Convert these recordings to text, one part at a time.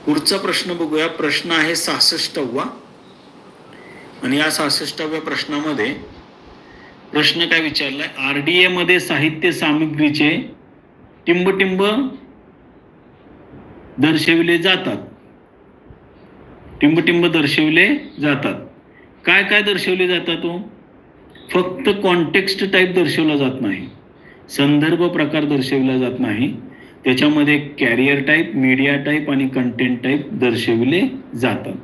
पुढचा प्रश्न बघूया. प्रश्न आहे 66वा आणि या 66व्या प्रश्नामध्ये प्रश्न काय विचारलाय, RDA मध्ये साहित्य सामग्रीचे टिंबटिंब दर्शविले जातात. टिंबटिंब दर्शविले जातात. काय काय दर्शवले जातात? फक्त कॉन्टेक्स्ट टाईप दर्शवला जात नाही, संदर्भ प्रकार दर्शविला जात नाही. त्याच्यामध्ये कॅरियर टाईप, मीडिया टाईप आणि कंटेंट टाईप दर्शविले जातात.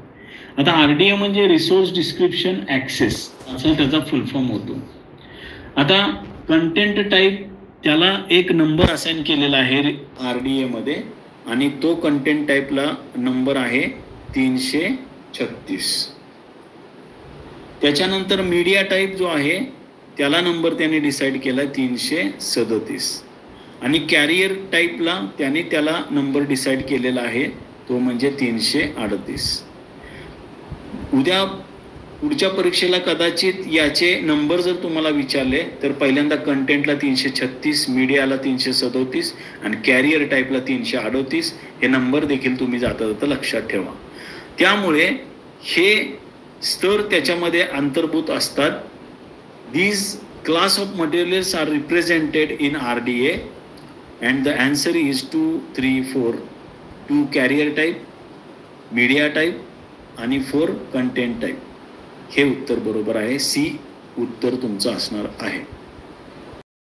आता RDA म्हणजे रिसोर्स डिस्क्रिप्शन ॲक्सेस असं त्याचा फुल फॉर्म होतो. आता कंटेंट टाईप त्याला एक नंबर असाइन केलेला आहे RDA मध्ये आणि तो कंटेंट टाईपला नंबर आहे 336. त्याच्यानंतर मीडिया टाईप जो आहे त्याला नंबर त्याने डिसाईड केला 337 आणि कॅरियर टाईपला त्याला नंबर डिसाईड केलेला आहे तो म्हणजे 338. उद्या पुढच्या परीक्षेला कदाचित याचे नंबर जर तुम्हाला विचारले तर पहिल्यांदा कंटेंटला 336, मीडियाला 337 आणि कॅरियर टाईपला 338 हे नंबर देखील तुम्ही जाता जाता लक्षात ठेवा. त्यामुळे हे स्तर त्याच्यामध्ये अंतर्भूत असतात. These class of materials are represented in RDA and the answer is 2, 3, 4. 2 carrier type, media type आणि 4 content type. हे उत्तर बरोबर आहे. C उत्तर तुमचं असणार आहे.